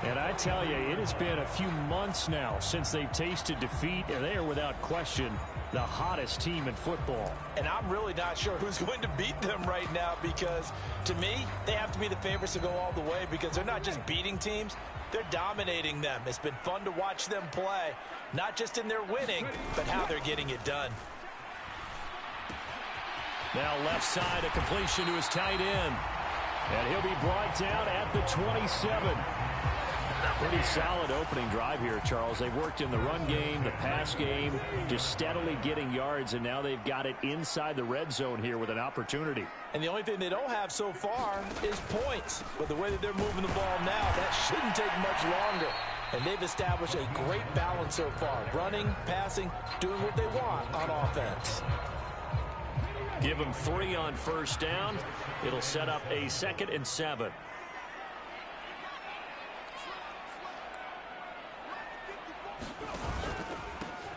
And I tell you, it has been a few months now since they've tasted defeat, and they are without question the hottest team in football. And I'm really not sure who's going to beat them right now, because to me, they have to be the favorites to go all the way, because they're not just beating teams, they're dominating them. It's been fun to watch them play, not just in their winning, but how they're getting it done. Now left side, a completion to his tight end. And he'll be brought down at the 27. Pretty solid opening drive here, Charles. They've worked in the run game, the pass game, just steadily getting yards, and now they've got it inside the red zone here with an opportunity. And the only thing they don't have so far is points. But the way that they're moving the ball now, that shouldn't take much longer. And they've established a great balance so far. Running, passing, doing what they want on offense. Give them 3 on first down. It'll set up a 2nd and 7.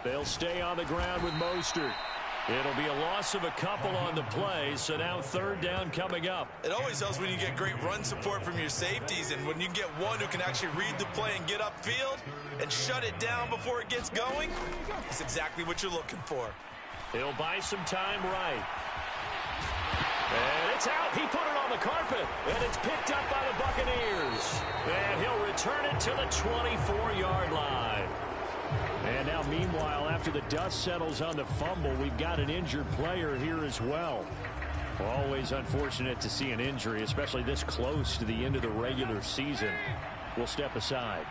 They'll stay on the ground with Mostert. It'll be a loss of a couple on the play, so now 3rd down coming up. It always helps when you get great run support from your safeties, and when you get one who can actually read the play and get upfield and shut it down before it gets going, that's exactly what you're looking for. He'll buy some time right. And it's out. He put it on the carpet, and it's picked up by the Buccaneers. And he'll return it to the 24-yard line. And now, meanwhile, after the dust settles on the fumble, we've got an injured player here as well. Always unfortunate to see an injury, especially this close to the end of the regular season. We'll step aside.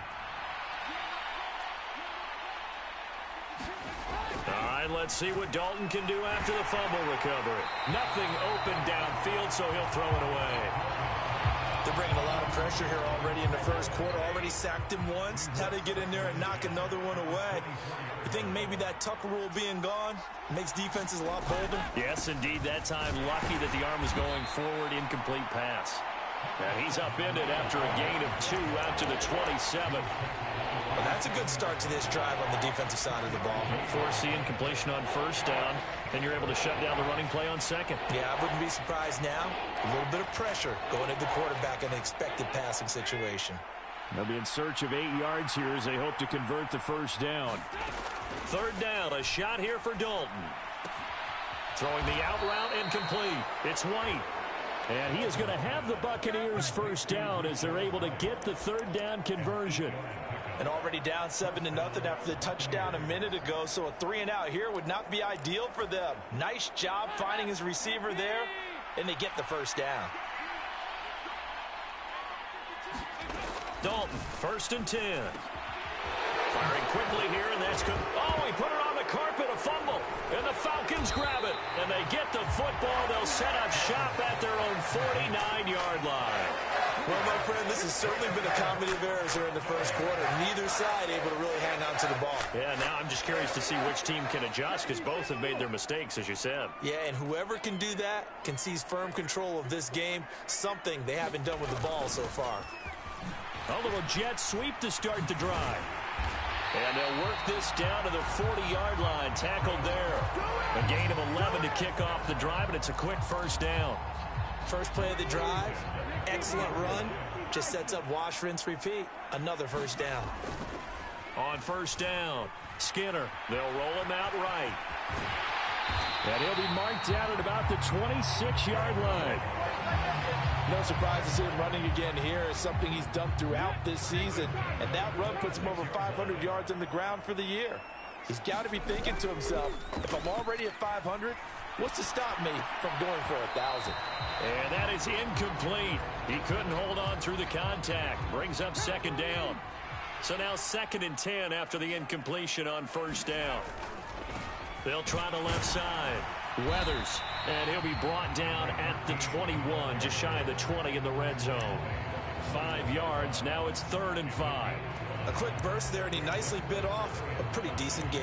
All right, let's see what Dalton can do after the fumble recovery. Nothing open downfield, so he'll throw it away. They're bringing a lot of pressure here already in the first quarter. Already sacked him once. Now they get in there and knock another one away. You think maybe that Tucker rule being gone makes defenses a lot bolder? Yes, indeed. That time, lucky that the arm was going forward. Incomplete pass. And he's upended after a gain of 2 out to the 27. Well, that's a good start to this drive on the defensive side of the ball. Force the incompletion on first down, then you're able to shut down the running play on second. Yeah, I wouldn't be surprised now. A little bit of pressure going at the quarterback in an expected passing situation. They'll be in search of 8 yards here as they hope to convert the first down. 3rd down, a shot here for Dalton. Throwing the out route incomplete. It's White. And he is going to have the Buccaneers first down as they're able to get the 3rd down conversion. And already down 7-0 after the touchdown a minute ago, so a 3-and-out here would not be ideal for them. Nice job finding his receiver there, and they get the first down. Dalton, 1st and 10. Firing quickly here, and that's good. Oh, he put it on the carpet, a fumble. And the Falcons grab it, and they get the football. They'll set up shop at their own 49-yard line. Well, my friend, this has certainly been a comedy of errors here in the first quarter. Neither side able to really hang on to the ball. Yeah, now I'm just curious to see which team can adjust, because both have made their mistakes, as you said. Yeah, and whoever can do that can seize firm control of this game, something they haven't done with the ball so far. A little jet sweep to start the drive. And they'll work this down to the 40-yard line. Tackled there. A gain of 11 to kick off the drive, and it's a quick first down. First play of the drive. Excellent run. Just sets up wash, rinse, repeat. Another first down. On first down, Skinner. They'll roll him out right. And he'll be marked down at about the 26-yard line. No surprise to see him running again here. It's something he's done throughout this season. And that run puts him over 500 yards on the ground for the year. He's got to be thinking to himself, if I'm already at 500, what's to stop me from going for 1,000? And that is incomplete. He couldn't hold on through the contact. Brings up 2nd down. So now 2nd and 10 after the incompletion on first down. They'll try the left side. Weathers. And he'll be brought down at the 21, just shy of the 20 in the red zone. 5 yards. Now it's 3rd and 5. A quick burst there, and he nicely bit off a pretty decent gain.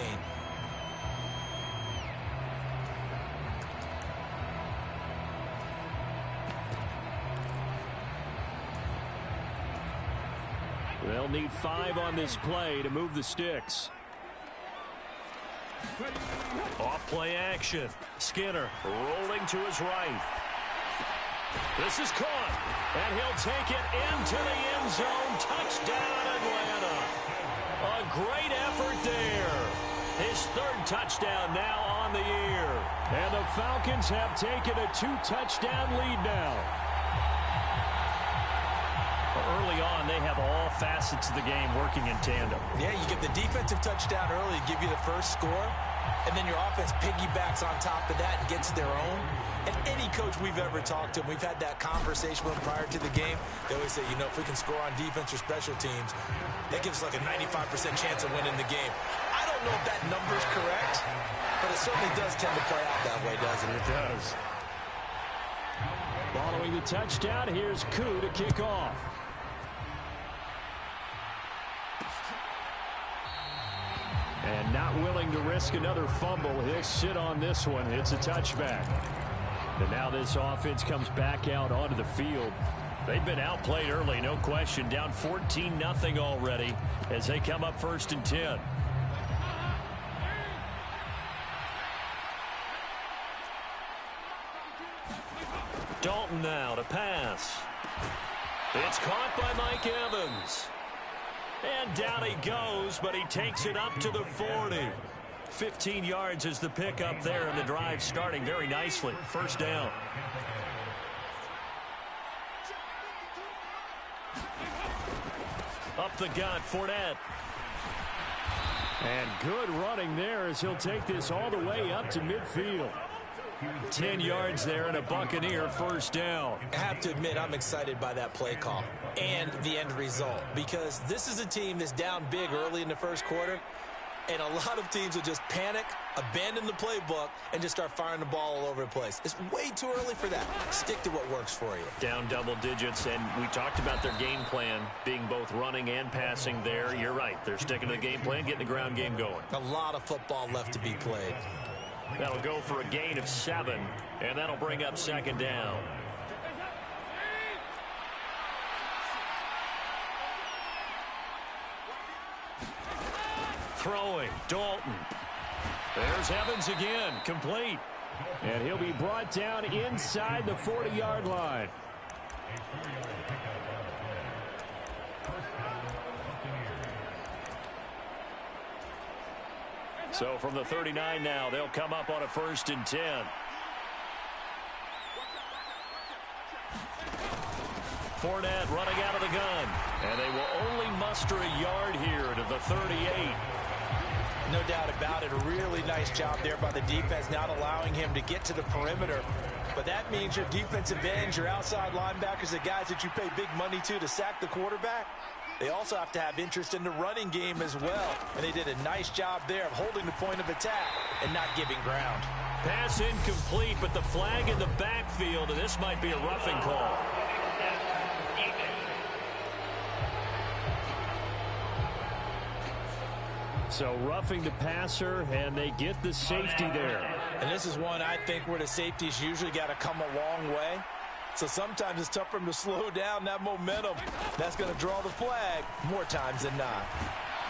They'll need 5 on this play to move the sticks. Off play action. Skinner rolling to his right. This is caught. And he'll take it into the end zone. Touchdown, Atlanta. A great effort there. His third touchdown now on the year. And the Falcons have taken a 2-touchdown lead now. Early on, they have all facets of the game working in tandem. Yeah, you get the defensive touchdown early to give you the first score, and then your offense piggybacks on top of that and gets their own. And any coach we've ever talked to, we've had that conversation with them prior to the game, they always say, you know, if we can score on defense or special teams, that gives us like a 95% chance of winning the game. I don't know if that number's correct, but it certainly does tend to play out that way, doesn't it? It does. Following the touchdown, here's Koo to kick off. And not willing to risk another fumble. He'll sit on this one. It's a touchback. And now this offense comes back out onto the field. They've been outplayed early, no question. Down 14-0 already as they come up 1st and 10. Dalton now to pass. It's caught by Mike Evans. And down he goes, but he takes it up to the 40. 15 yards is the pickup there, and the drive starting very nicely. First down. Up the gut, Fournette. And good running there as he'll take this all the way up to midfield. 10 yards there and a Buccaneer first down. I have to admit, I'm excited by that play call and the end result, because this is a team that's down big early in the first quarter, and a lot of teams will just panic, abandon the playbook, and just start firing the ball all over the place. It's way too early for that. Stick to what works for you. Down double digits, and we talked about their game plan being both running and passing there. You're right. They're sticking to the game plan, getting the ground game going. A lot of football left to be played. That'll go for a gain of 7, and that'll bring up 2nd down. Throwing, Dalton. There's Evans again, complete. And he'll be brought down inside the 40-yard line. So from the 39 now, they'll come up on a 1st and 10. Fournette running out of the gun. And they will only muster a yard here to the 38. No doubt about it. A really nice job there by the defense, not allowing him to get to the perimeter. But that means your defensive ends, your outside linebackers, the guys that you pay big money to sack the quarterback, they also have to have interest in the running game as well. And they did a nice job there of holding the point of attack and not giving ground. Pass incomplete, but the flag in the backfield, and this might be a roughing call. So roughing the passer, and they get the safety there. And this is one, I think, where the safeties usually got to come a long way. So sometimes it's tough for them to slow down that momentum. That's going to draw the flag more times than not.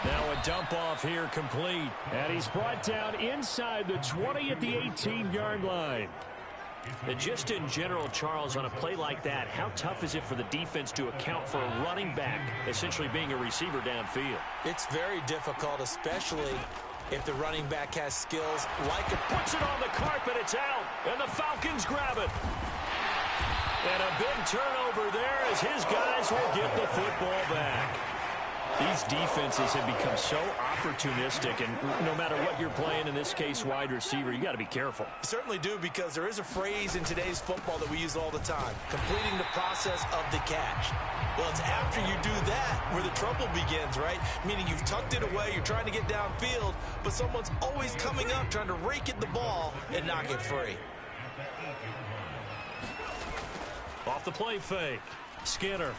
Now a dump off here complete. And he's brought down inside the 20 at the 18-yard line. And just in general, Charles, on a play like that, how tough is it for the defense to account for a running back essentially being a receiver downfield? It's very difficult, especially if the running back has skills like it. Puts it on the carpet, it's out, and the Falcons grab it. And a big turnover there as his guys will get the football back. These defenses have become so opportunistic, and no matter what you're playing, in this case wide receiver, you got to be careful. You certainly do, because there is a phrase in today's football that we use all the time: completing the process of the catch. Well, it's after you do that where the trouble begins, right? Meaning you've tucked it away, you're trying to get downfield, but someone's always coming up trying to rake at the ball and knock it free. Off the play fake, Skinner.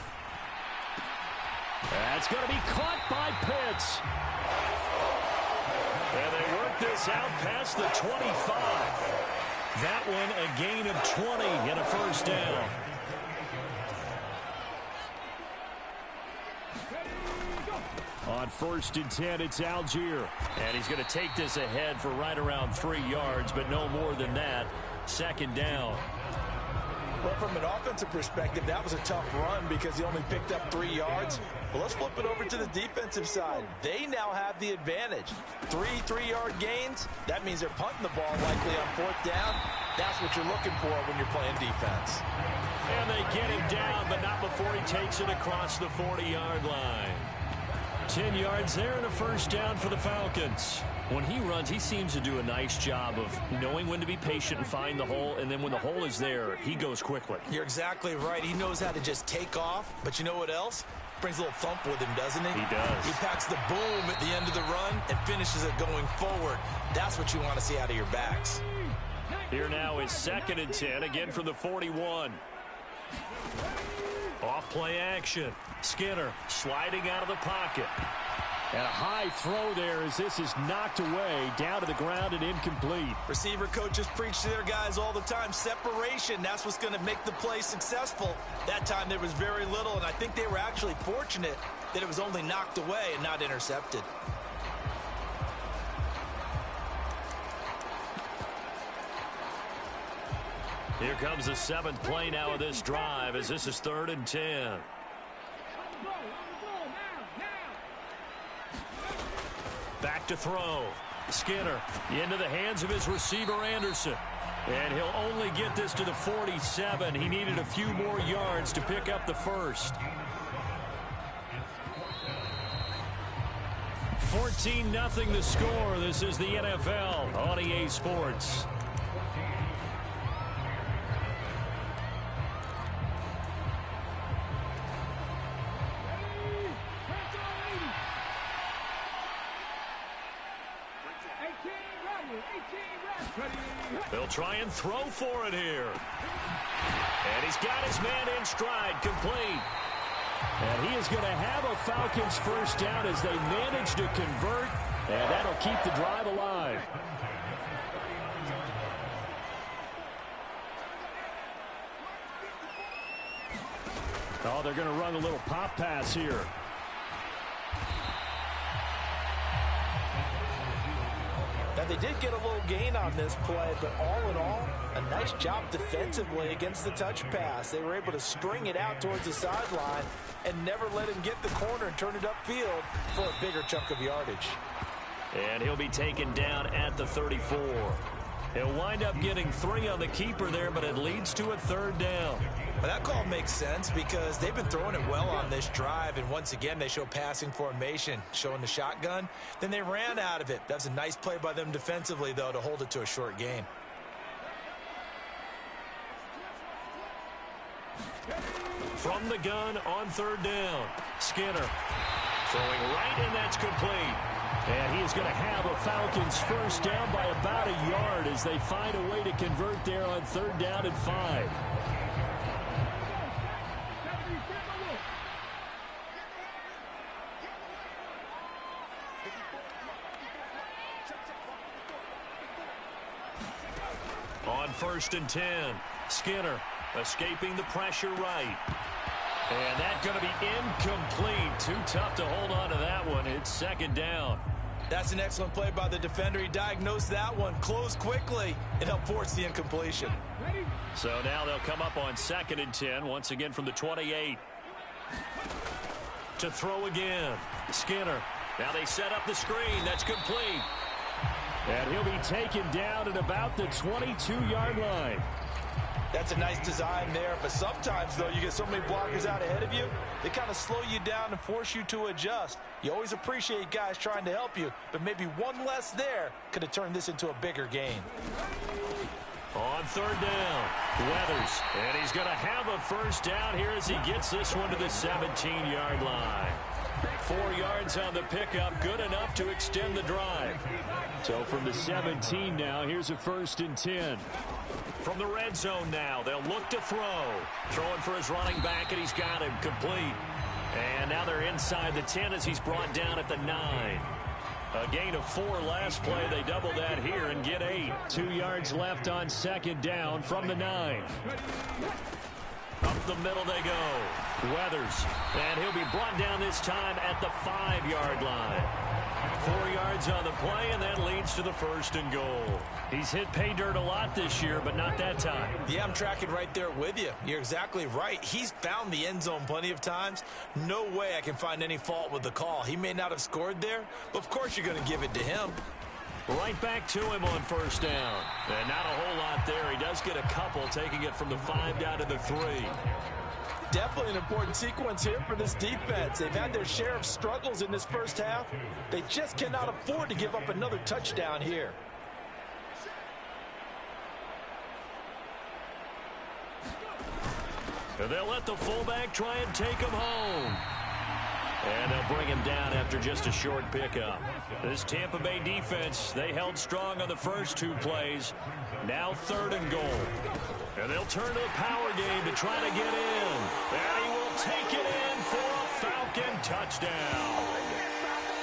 That's going to be caught by Pitts. And they work this out past the 25. That one a gain of 20 and a first down. On 1st and 10, it's Algier. And he's going to take this ahead for right around 3 yards, but no more than that. 2nd down. Well, from an offensive perspective, that was a tough run because he only picked up 3 yards. Well, let's flip it over to the defensive side. They now have the advantage. 3 3-yard gains, that means they're punting the ball likely on 4th down. That's what you're looking for when you're playing defense. And they get him down, but not before he takes it across the 40-yard line. 10 yards there and a first down for the Falcons. When he runs, he seems to do a nice job of knowing when to be patient and find the hole, and then when the hole is there, he goes quickly. You're exactly right. He knows how to just take off, but you know what else? Brings a little thump with him, doesn't he? He does. He packs the boom at the end of the run and finishes it going forward. That's what you want to see out of your backs. Here now is 2nd and 10, again from the 41. Off play action. Skinner sliding out of the pocket. And a high throw there as this is knocked away, down to the ground and incomplete. Receiver coaches preach to their guys all the time. Separation, that's what's going to make the play successful. That time there was very little, and I think they were actually fortunate that it was only knocked away and not intercepted. Here comes the 7th play now of this drive as this is 3rd and 10. Back to throw. Skinner into the hands of his receiver, Anderson. And he'll only get this to the 47. He needed a few more yards to pick up the first. 14-0 the score. This is the NFL on EA Sports. They'll try and throw for it here. And he's got his man in stride, complete. And he is going to have a Falcons first down as they manage to convert, and that'll keep the drive alive. Oh, they're going to run a little pop pass here. Now, they did get a little gain on this play, but all in all, a nice job defensively against the touch pass. They were able to string it out towards the sideline and never let him get the corner and turn it upfield for a bigger chunk of yardage. And he'll be taken down at the 34. He'll wind up getting 3 on the keeper there, but it leads to a 3rd down. Well, that call makes sense because they've been throwing it well on this drive, and once again they show passing formation, showing the shotgun. Then they ran out of it. That's a nice play by them defensively, though, to hold it to a short gain. From the gun on 3rd down, Skinner throwing right, and that's complete. And he is going to have a Falcons first down by about a yard as they find a way to convert there on 3rd down and 5. On 1st and 10, Skinner escaping the pressure right. And that's going to be incomplete. Too tough to hold on to that one. It's 2nd down. That's an excellent play by the defender. He diagnosed that one, closed quickly, and helped force the incompletion. So now they'll come up on 2nd and 10, once again from the 28. To throw again, Skinner. Now they set up the screen. That's complete. And he'll be taken down at about the 22-yard line. That's a nice design there, but sometimes, though, you get so many blockers out ahead of you, they kind of slow you down and force you to adjust. You always appreciate guys trying to help you, but maybe one less there could have turned this into a bigger gain. On 3rd down, Weathers, and he's going to have a first down here as he gets this one to the 17-yard line. 4 yards on the pickup, good enough to extend the drive. So from the 17 now, here's a 1st and 10. From the red zone now, they'll look to throw. Throwing for his running back, and he's got him complete. And now they're inside the 10 as he's brought down at the 9. A gain of 4 last play. They double that here and get 8. 2 yards left on 2nd down from the 9. Up the middle they go. Weathers. And he'll be brought down this time at the 5-yard line. 4 yards on the play, and that leads to the 1st and goal. He's hit pay dirt a lot this year, but not that time. Yeah, I'm tracking right there with you. You're exactly right. He's found the end zone plenty of times. No way I can find any fault with the call. He may not have scored there, but of course you're going to give it to him. Right back to him on 1st down. And not a whole lot there. He does get a couple, taking it from the 5 down to the 3. Definitely an important sequence here for this defense. They've had their share of struggles in this first half. They just cannot afford to give up another touchdown here. And they'll let the fullback try and take him home. And they'll bring him down after just a short pickup. This Tampa Bay defense, they held strong on the first 2 plays. Now 3rd and goal. And they'll turn to the power game to try to get in. And he will take it in for a Falcon touchdown.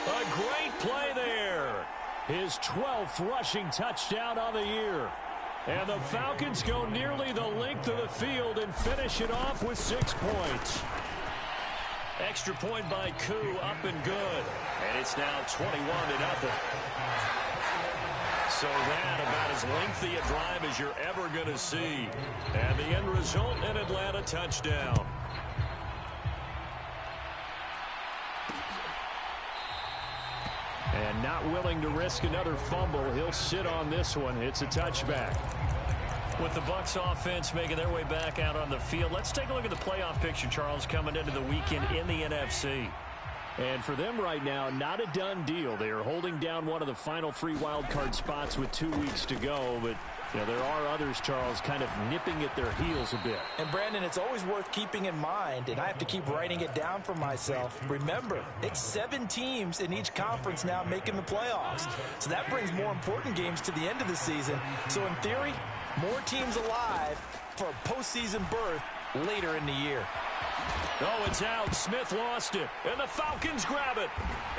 A great play there. His 12th rushing touchdown on the year. And the Falcons go nearly the length of the field and finish it off with 6 points. Extra point by Koo, up and good. And it's now 21-0. So that about as lengthy a drive as you're ever going to see. And the end result, an Atlanta touchdown. And not willing to risk another fumble, he'll sit on this one. It's a touchback. With the Bucs offense making their way back out on the field, let's take a look at the playoff picture, Charles, coming into the weekend in the NFC. And for them right now, not a done deal. They are holding down one of the final 3 wildcard spots with 2 weeks to go. But, you know, there are others, Charles, kind of nipping at their heels a bit. And, Brandon, it's always worth keeping in mind, and I have to keep writing it down for myself. Remember, it's 7 teams in each conference now making the playoffs. So that brings more important games to the end of the season. So, in theory, more teams alive for a postseason berth later in the year. Oh, it's out. Smith lost it. And the Falcons grab it.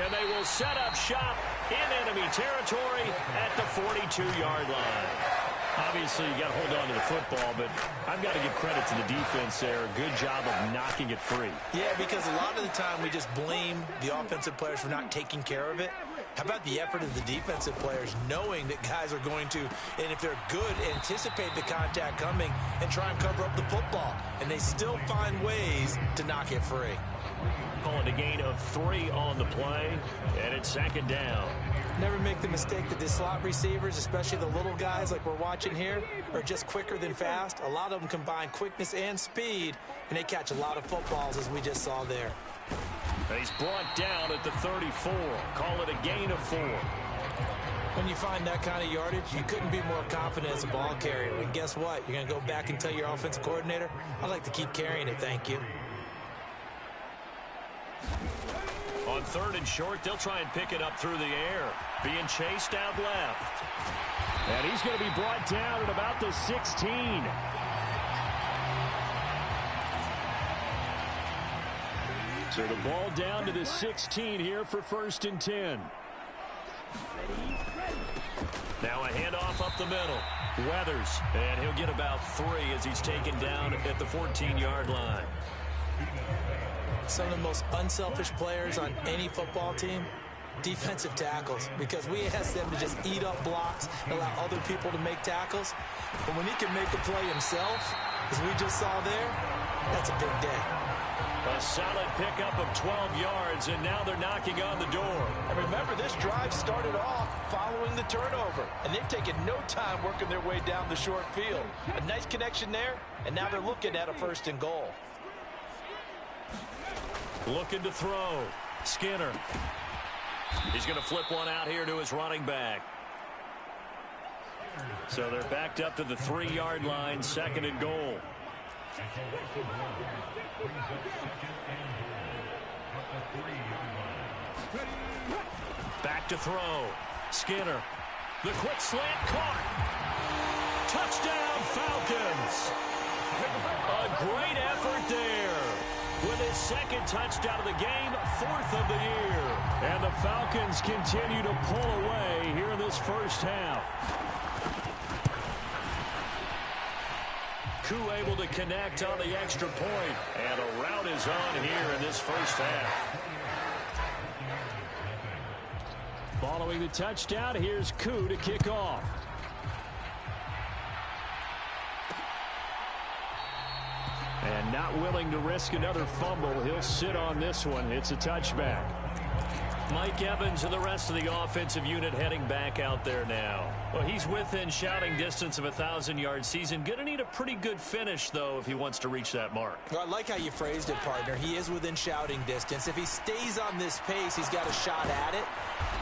And they will set up shop in enemy territory at the 42-yard line. Obviously, you got to hold on to the football, but I've got to give credit to the defense there. Good job of knocking it free. Yeah, because a lot of the time we just blame the offensive players for not taking care of it. How about the effort of the defensive players knowing that guys are going to, and if they're good, anticipate the contact coming and try and cover up the football. And they still find ways to knock it free. Calling a gain of 3 on the play, and it's 2nd down. Never make the mistake that the slot receivers, especially the little guys like we're watching here, are just quicker than fast. A lot of them combine quickness and speed, and they catch a lot of footballs, as we just saw there. He's brought down at the 34. Call it a gain of 4. When you find that kind of yardage, you couldn't be more confident as a ball carrier. And guess what? You're going to go back and tell your offensive coordinator, I'd like to keep carrying it, thank you. On 3rd and short, they'll try and pick it up through the air. Being chased out left. And he's going to be brought down at about the 16. So the ball down to the 16 here for 1st and 10. Now a handoff up the middle. Weathers, and he'll get about 3 as he's taken down at the 14-yard line. Some of the most unselfish players on any football team, defensive tackles, because we ask them to just eat up blocks and allow other people to make tackles. But when he can make a play himself, as we just saw there, that's a big day. A solid pickup of 12 yards, and now they're knocking on the door. And remember, this drive started off following the turnover, and they've taken no time working their way down the short field. A nice connection there, and now they're looking at a 1st and goal. Looking to throw. Skinner. He's going to flip one out here to his running back. So they're backed up to the 3-yard line, 2nd and goal. Back to throw. Skinner. The quick slant caught. Touchdown, Falcons. A great effort there. With his 2nd touchdown of the game, 4th of the year. And the Falcons continue to pull away here in this first half. Koo able to connect on the extra point. And a rout is on here in this first half. Following the touchdown, here's Koo to kick off. And not willing to risk another fumble. He'll sit on this one. It's a touchback. Mike Evans and the rest of the offensive unit heading back out there now. Well, he's within shouting distance of a 1,000-yard season. Going to need a pretty good finish, though, if he wants to reach that mark. Well, I like how you phrased it, partner. He is within shouting distance. If he stays on this pace, he's got a shot at it.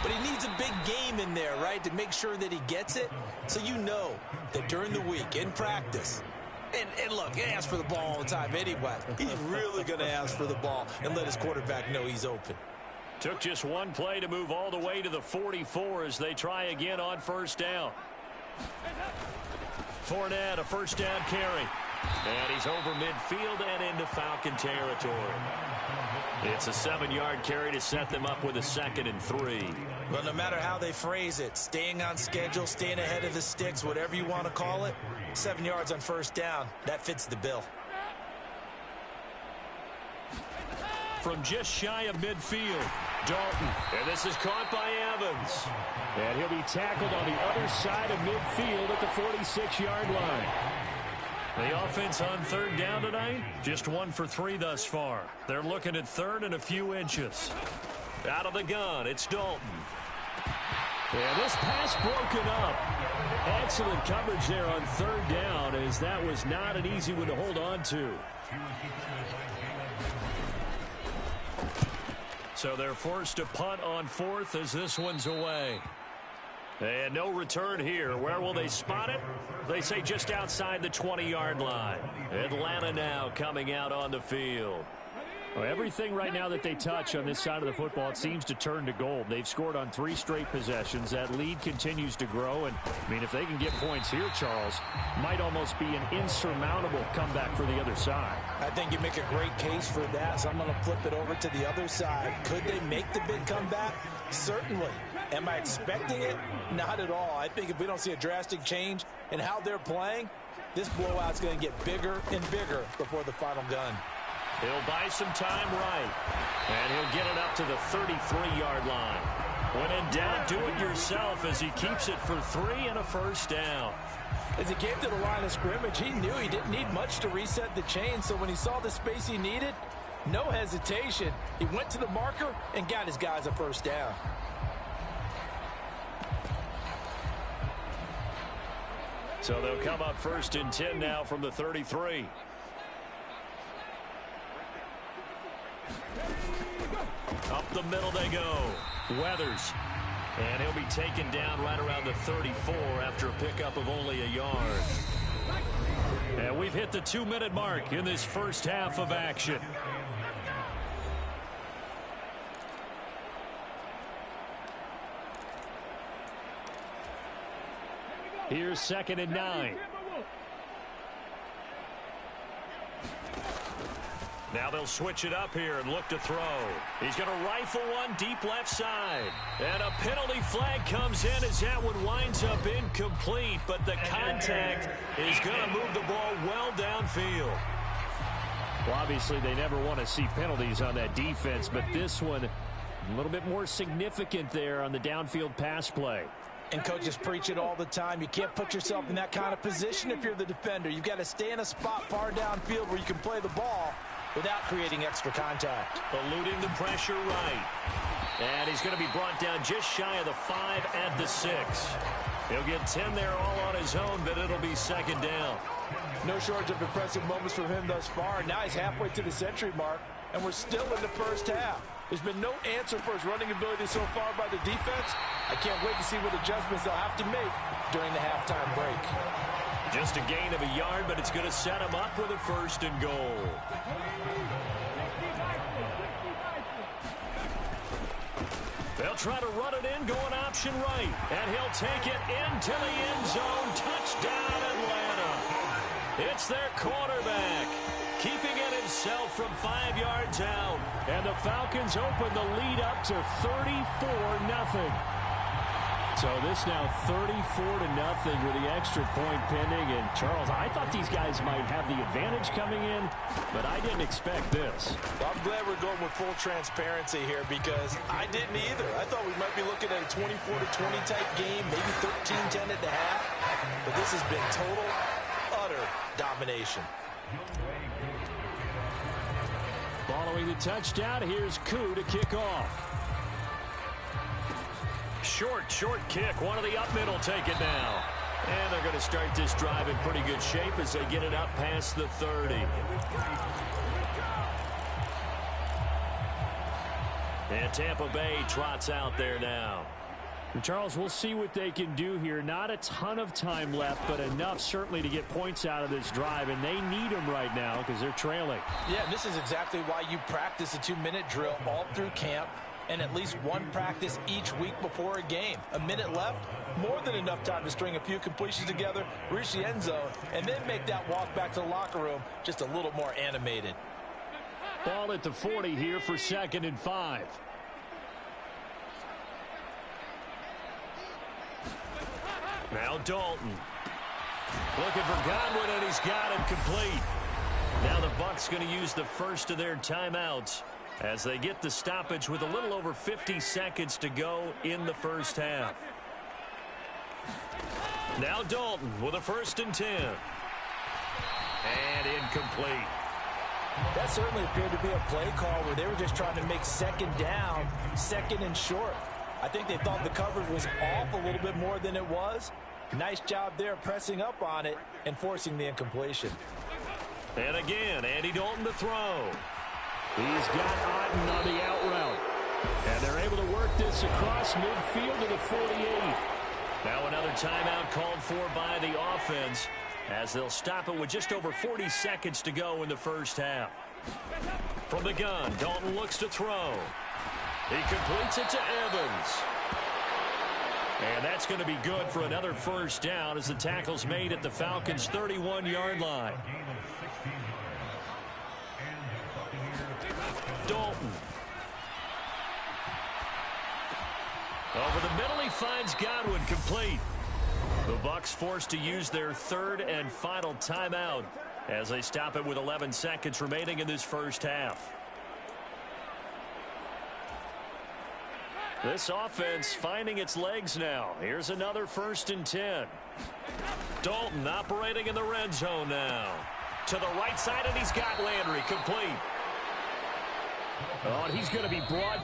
But he needs a big game in there, right, to make sure that he gets it. So you know that during the week, in practice, and look, he asks for the ball all the time anyway. He's really going to ask for the ball and let his quarterback know he's open. Took just one play to move all the way to the 44 as they try again on first down. Fournette, a first down carry. And he's over midfield and into Falcon territory. It's a 7-yard carry to set them up with a 2nd and 3. Well, no matter how they phrase it, staying on schedule, staying ahead of the sticks, whatever you want to call it, 7 yards on first down, that fits the bill. From just shy of midfield, Dalton. And this is caught by Evans. And he'll be tackled on the other side of midfield at the 46-yard line. The offense on third down tonight, just 1 for 3 thus far. They're looking at third and a few inches. Out of the gun, it's Dalton. And this pass broken up. Excellent coverage there on third down, as that was not an easy one to hold on to. So they're forced to punt on 4th as this one's away. And no return here. Where will they spot it? They say just outside the 20-yard line. Atlanta now coming out on the field. Well, everything right now that they touch on this side of the football, it seems to turn to gold. They've scored on 3 straight possessions. That lead continues to grow. And, I mean, if they can get points here, Charles, might almost be an insurmountable comeback for the other side. I think you make a great case for that, so I'm going to flip it over to the other side. Could they make the big comeback? Certainly. Am I expecting it? Not at all. I think if we don't see a drastic change in how they're playing, this blowout's going to get bigger and bigger before the final gun. He'll buy some time right, and he'll get it up to the 33-yard line. When in doubt, do it yourself as he keeps it for 3 and a first down. As he came to the line of scrimmage, he knew he didn't need much to reset the chain, so when he saw the space he needed, no hesitation. He went to the marker and got his guys a first down. So they'll come up 1st and 10 now from the 33. Up the middle they go. Weathers. And he'll be taken down right around the 34 after a pickup of only a yard. And we've hit the 2-minute mark in this first half of action. Here's 2nd and 9. Now they'll switch it up here and look to throw. He's going to rifle one deep left side. And a penalty flag comes in as that one winds up incomplete. But the contact is going to move the ball well downfield. Well, obviously they never want to see penalties on that defense, but this one a little bit more significant there on the downfield pass play. And coaches preach it all the time. You can't put yourself in that kind of position if you're the defender. You've got to stay in a spot far downfield where you can play the ball without creating extra contact. Eluding the pressure right. And he's going to be brought down just shy of the 5 at the 6. He'll get 10 there all on his own, but it'll be 2nd down. No shortage of impressive moments from him thus far. Now he's halfway to the century mark, and we're still in the first half. There's been no answer for his running ability so far by the defense. I can't wait to see what adjustments they'll have to make during the halftime break. Just a gain of a yard, but it's going to set him up with a 1st and goal. They'll try to run it in, going option right. And he'll take it into the end zone. Touchdown, Atlanta. It's their quarterback, keeping it himself from 5 yards out. And the Falcons open the lead up to 34-0. So this now 34-0 with the extra point pending. And Charles, I thought these guys might have the advantage coming in, but I didn't expect this. Well, I'm glad we're going with full transparency here because I didn't either. I thought we might be looking at a 24-20 type game, maybe 13-10 at the half. But this has been total, utter domination. Following the touchdown, here's Koo to kick off. Short kick. One of the up middle take it now. And they're going to start this drive in pretty good shape as they get it up past the 30. And Tampa Bay trots out there now. And Charles, we'll see what they can do here. Not a ton of time left, but enough certainly to get points out of this drive. And they need them right now because they're trailing. Yeah, this is exactly why you practice a 2-minute drill all through camp. And at least one practice each week before a game. A minute left, more than enough time to string a few completions together, reach the end zone, and then make that walk back to the locker room just a little more animated. Ball at the 40 here for 2nd and 5. Now Dalton. Looking for Godwin, and he's got him complete. Now the Bucs going to use the first of their timeouts as they get the stoppage with a little over 50 seconds to go in the first half. Now Dalton with a 1st and 10. And incomplete. That certainly appeared to be a play call where they were just trying to make 2nd down, 2nd and short. I think they thought the coverage was off a little bit more than it was. Nice job there pressing up on it and forcing the incompletion. And again, Andy Dalton to throw. He's got Otten on the out route. And they're able to work this across midfield to the 48. Now another timeout called for by the offense as they'll stop it with just over 40 seconds to go in the first half. From the gun, Dalton looks to throw. He completes it to Evans. And that's going to be good for another 1st down as the tackle's made at the Falcons' 31-yard line. Dalton. Over the middle, he finds Godwin complete. The Bucs forced to use their 3rd and final timeout as they stop it with 11 seconds remaining in this first half. This offense finding its legs now. Here's another 1st and 10. Dalton operating in the red zone now. To the right side, and he's got Landry complete. Oh, and he's going to be brought.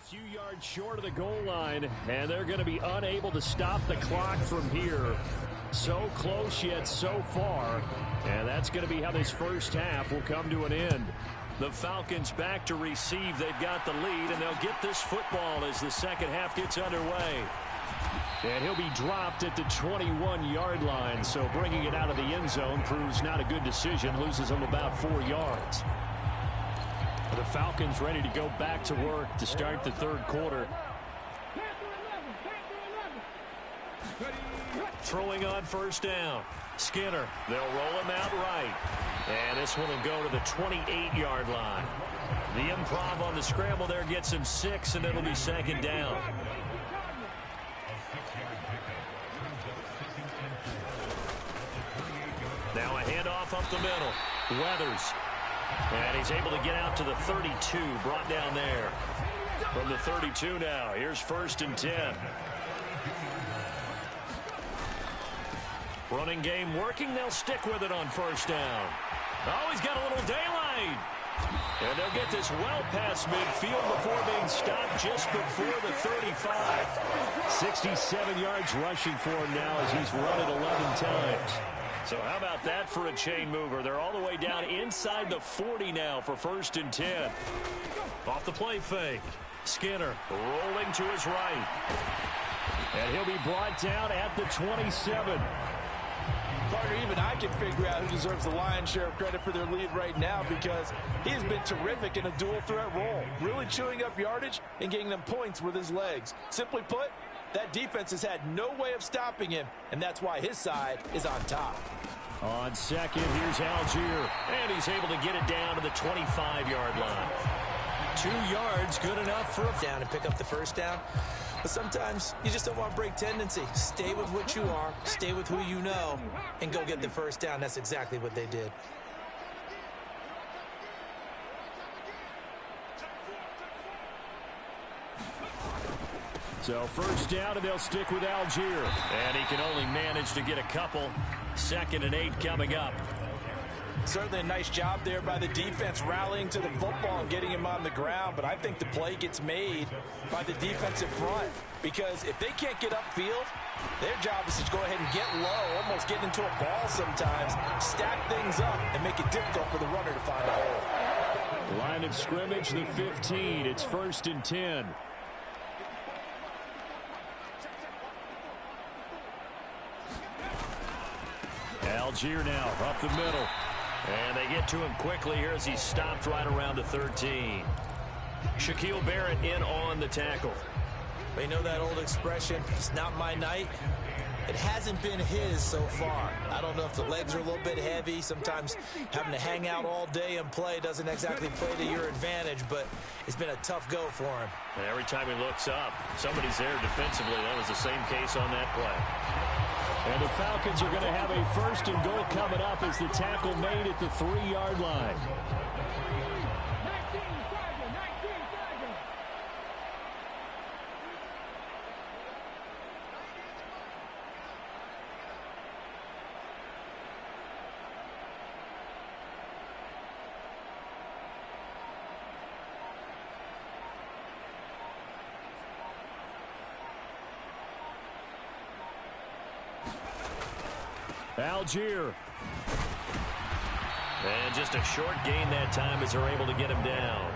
few yards short of the goal line, and they're going to be unable to stop the clock from here. So close yet so far, and that's going to be how this first half will come to an end. The Falcons back to receive. They've got the lead, and they'll get this football as the second half gets underway. And he'll be dropped at the 21-yard line, so bringing it out of the end zone proves not a good decision. Loses him about 4 yards. The Falcons ready to go back to work to start the third quarter. Throwing on first down. Skinner. They'll roll him out right. And this one will go to the 28-yard line. The improv on the scramble there gets him 6, and it'll be second down. Now a handoff up the middle. Weathers. And he's able to get out to the 32, brought down there. From the 32 now, here's 1st and 10. Running game working. They'll stick with it on first down. Oh, he's got a little daylight. And they'll get this well past midfield before being stopped just before the 35. 67 yards rushing for him now as he's run it 11 times. So how about that for a chain mover? They're all the way down inside the 40 now for 1st and 10. Off the play fake. Skinner rolling to his right. And he'll be brought down at the 27. Carter, even I can figure out who deserves the lion's share of credit for their lead right now because he has been terrific in a dual threat role, really chewing up yardage and getting them points with his legs. Simply put, that defense has had no way of stopping him, and that's why his side is on top. On second, here's Algier. And he's able to get it down to the 25-yard line. 2 yards, good enough for a down and pick up the first down. But sometimes you just don't want to break tendency. Stay with what you are, stay with who you know, and go get the first down. That's exactly what they did. So first down, and they'll stick with Algier. And he can only manage to get a couple. 2nd and 8 coming up. Certainly a nice job there by the defense rallying to the football and getting him on the ground, but I think the play gets made by the defensive front because if they can't get upfield, their job is to go ahead and get low, almost get into a ball sometimes, stack things up, and make it difficult for the runner to find a hole. Line of scrimmage, the 15. It's 1st and 10. Algier now up the middle. And they get to him quickly here as he's stopped right around the 13. Shaquille Barrett in on the tackle. They know that old expression, it's not my night. It hasn't been his so far. I don't know if the legs are a little bit heavy. Sometimes having to hang out all day and play doesn't exactly play to your advantage, but it's been a tough go for him. And every time he looks up, somebody's there defensively. That was the same case on that play. And the Falcons are going to have a 1st and goal coming up as the tackle made at the 3-yard line. Algier. And just a short gain that time as they're able to get him down.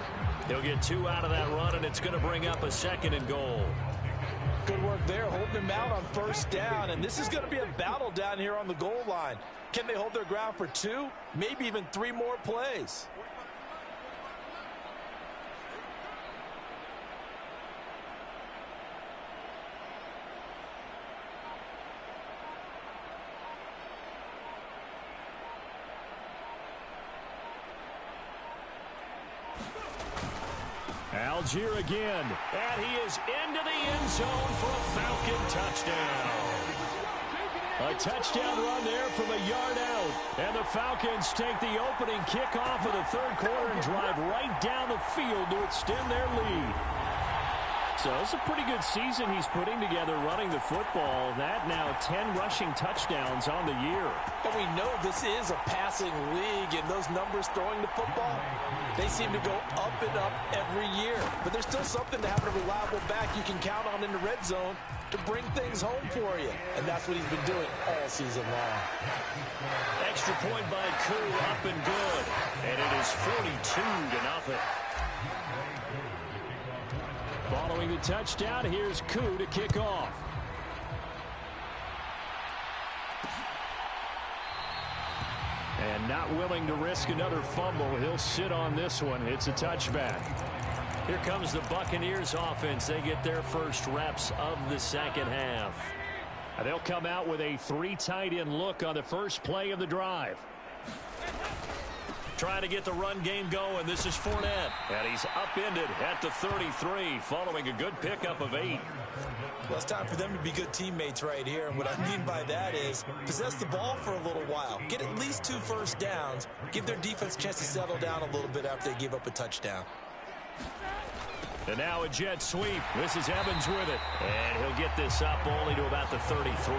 They'll get 2 out of that run, and it's going to bring up a 2nd and goal. Good work there, holding him out on first down, and this is going to be a battle down here on the goal line. Can they hold their ground for 2, maybe even 3 more plays? Algier again. And he is into the end zone for a Falcon touchdown. A touchdown run there from a yard out. And the Falcons take the opening kickoff of the third quarter and drive right down the field to extend their lead. So it's a pretty good season he's putting together running the football. That now 10 rushing touchdowns on the year. And we know this is a passing league, and those numbers throwing the football, they seem to go up and up every year. but there's still something to having a reliable back you can count on in the red zone to bring things home for you. And that's what he's been doing all season long. Extra point by Koo, up and good. And it is 42-0. Following the touchdown, here's Koo to kick off. And not willing to risk another fumble. He'll sit on this one. It's a touchback. Here comes the Buccaneers offense. They get their first reps of the second half. They'll come out with a 3 tight end look on the first play of the drive. Trying to get the run game going. This is Fournette. And he's upended at the 33 following a good pickup of 8. Well, it's time for them to be good teammates right here. And what I mean by that is possess the ball for a little while. Get at least 2 first downs. Give their defense a chance to settle down a little bit after they give up a touchdown. And now a jet sweep. This is Evans with it. And he'll get this up only to about the 33.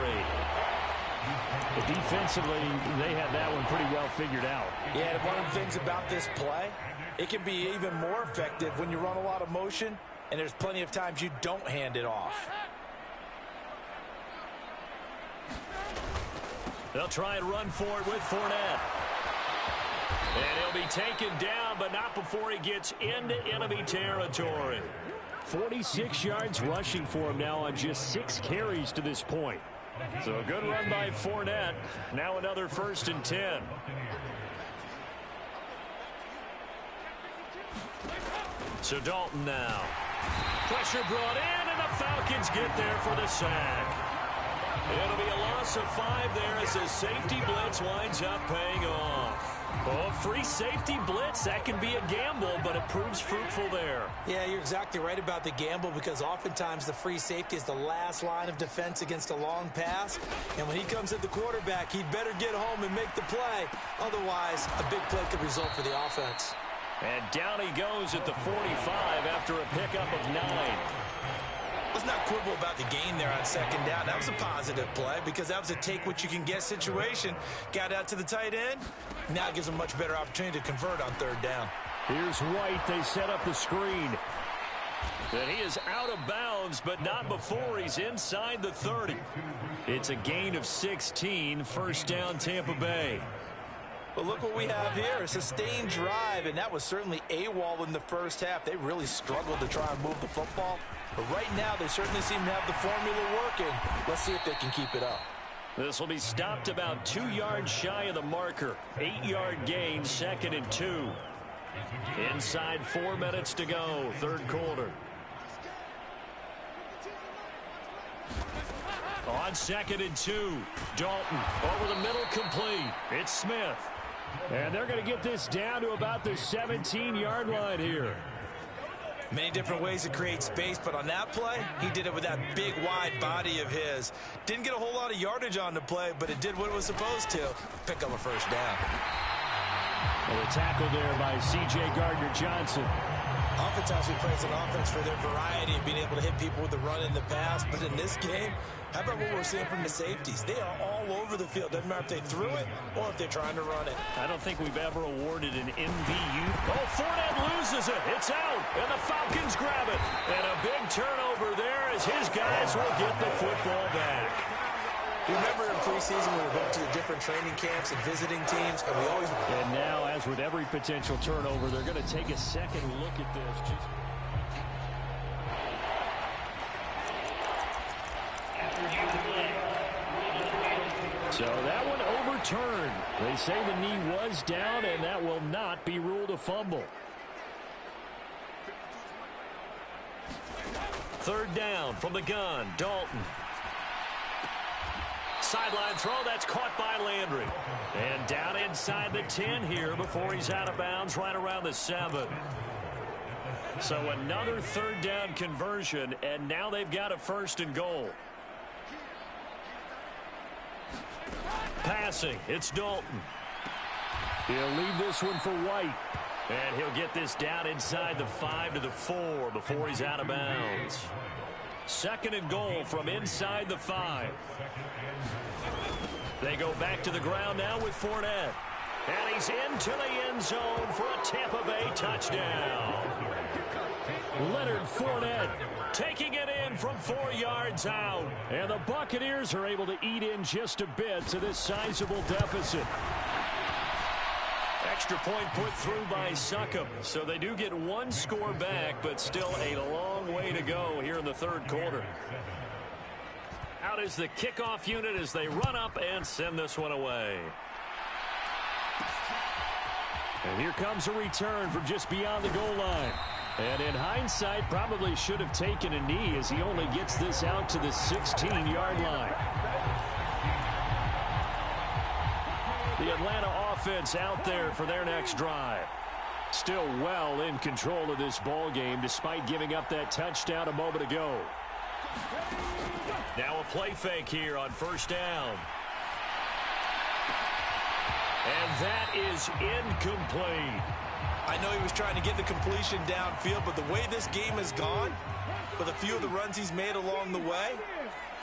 Defensively, they had that one pretty well figured out. Yeah, and one of the things about this play, it can be even more effective when you run a lot of motion, and there's plenty of times you don't hand it off. They'll try and run for it with Fournette. And he'll be taken down, but not before he gets into enemy territory. 46 yards rushing for him now on just 6 carries to this point. So a good run by Fournette. Now another 1st and 10. So Dalton now. Pressure brought in, and the Falcons get there for the sack. It'll be a loss of 5 there as the safety blitz winds up paying off. Oh, free safety blitz, that can be a gamble, but it proves fruitful there. Yeah, you're exactly right about the gamble because oftentimes the free safety is the last line of defense against a long pass. And when he comes at the quarterback, he'd better get home and make the play. Otherwise, a big play could result for the offense. And down he goes at the 45 after a pickup of 9. Let's not quibble about the gain there on 2nd down. That was a positive play because that was a take-what-you-can-get situation. Got out to the tight end. Now it gives them a much better opportunity to convert on 3rd down. Here's White. They set up the screen. And he is out of bounds, but not before he's inside the 30. It's a gain of 16, 1st down Tampa Bay. But look what we have here, a sustained drive, and that was certainly AWOL in the first half. They really struggled to try and move the football. But right now, they certainly seem to have the formula working. Let's see if they can keep it up. This will be stopped about 2 yards shy of the marker. 8-yard gain, 2nd and 2. Inside 4 minutes to go, 3rd quarter. On 2nd and 2, Dalton over the middle, complete. It's Smith. And they're going to get this down to about the 17-yard line here. Many different ways to create space, but on that play, he did it with that big, wide body of his. Didn't get a whole lot of yardage on the play, but it did what it was supposed to. Pick up a 1st down. And a tackle there by C.J. Gardner-Johnson. Oftentimes we praise an offense for their variety of being able to hit people with the run in the pass, but in this game, how about what we're seeing from the safeties? They are all over the field. Doesn't matter if they threw it or if they're trying to run it. I don't think we've ever awarded an MVU. Oh, Fournette loses it. It's out, and the Falcons grab it. And a big turnover there as his guys will get the football back. Remember in preseason when we went to the different training camps and visiting teams, and we always... And now, as with every potential turnover, they're going to take a second look at this. So that one overturned. They say the knee was down, and that will not be ruled a fumble. 3rd down from the gun, Dalton. Sideline throw, that's caught by Landry. And down inside the 10 here before he's out of bounds right around the 7. So another 3rd down conversion, and now they've got a 1st and goal. Passing, it's Dalton. He'll leave this one for White. And he'll get this down inside the 5 to the 4 before he's out of bounds. 2nd and goal from inside the 5. They go back to the ground now with Fournette. And he's into the end zone for a Tampa Bay touchdown. Leonard Fournette taking it in from 4 yards out. And the Buccaneers are able to eat in just a bit to this sizable deficit. Extra point put through by Succop. So they do get 1 score back, but still a long way to go here in the third quarter. Out is the kickoff unit as they run up and send this one away. And here comes a return from just beyond the goal line. And in hindsight, probably should have taken a knee as he only gets this out to the 16-yard line. The Atlanta offense out there for their next drive. Still well in control of this ball game despite giving up that touchdown a moment ago. Now a play fake here on first down. And that is incomplete. I know he was trying to get the completion downfield, but the way this game has gone, with a few of the runs he's made along the way,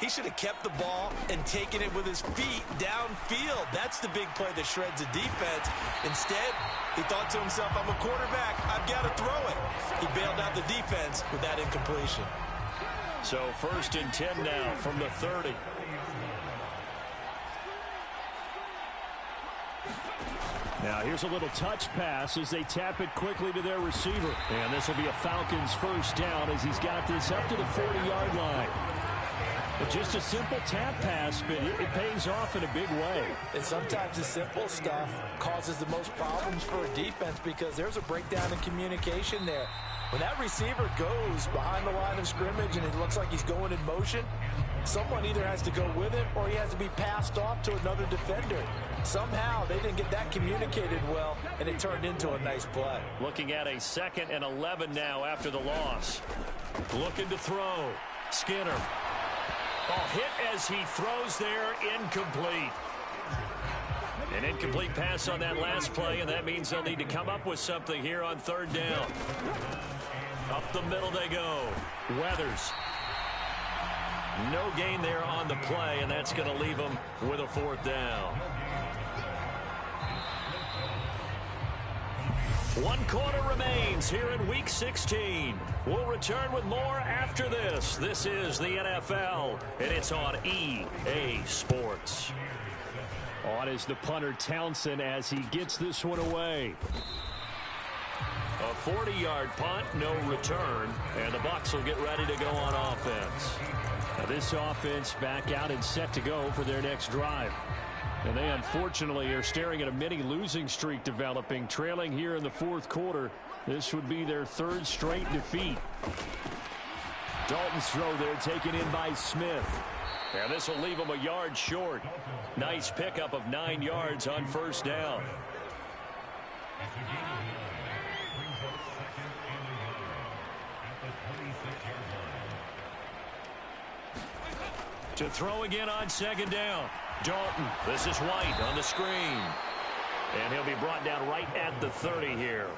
he should have kept the ball and taken it with his feet downfield. That's the big play that shreds a defense. Instead, he thought to himself, I'm a quarterback. I've got to throw it. He bailed out the defense with that incompletion. So 1st and 10 now from the 30. Now here's a little touch pass as they tap it quickly to their receiver. And this will be a Falcons first down as he's got this up to the 40-yard line. But just a simple tap pass, but it pays off in a big way. And sometimes the simple stuff causes the most problems for a defense because there's a breakdown in communication there. When that receiver goes behind the line of scrimmage and it looks like he's going in motion, someone either has to go with him or he has to be passed off to another defender. Somehow they didn't get that communicated well, and it turned into a nice play. Looking at a 2nd and 11 now after the loss. Looking to throw. Skinner. Ball hit as he throws there, incomplete. An incomplete pass on that last play, and that means they'll need to come up with something here on 3rd down. Up the middle they go. Weathers. No gain there on the play, and that's going to leave them with a 4th down. 1 quarter remains here in Week 16. We'll return with more after this. This is the NFL, and it's on EA Sports. On is the punter Townsend as he gets this one away. A 40-yard punt, no return, and the Bucs will get ready to go on offense. Now this offense back out and set to go for their next drive. And they unfortunately are staring at a mini losing streak developing, trailing here in the 4th quarter. This would be their 3rd straight defeat. Dalton's throw there taken in by Smith. And this will leave them a yard short. Nice pickup of 9 yards on first down. To throw again on 2nd down. Dalton. This is White on the screen. And he'll be brought down right at the 30 here.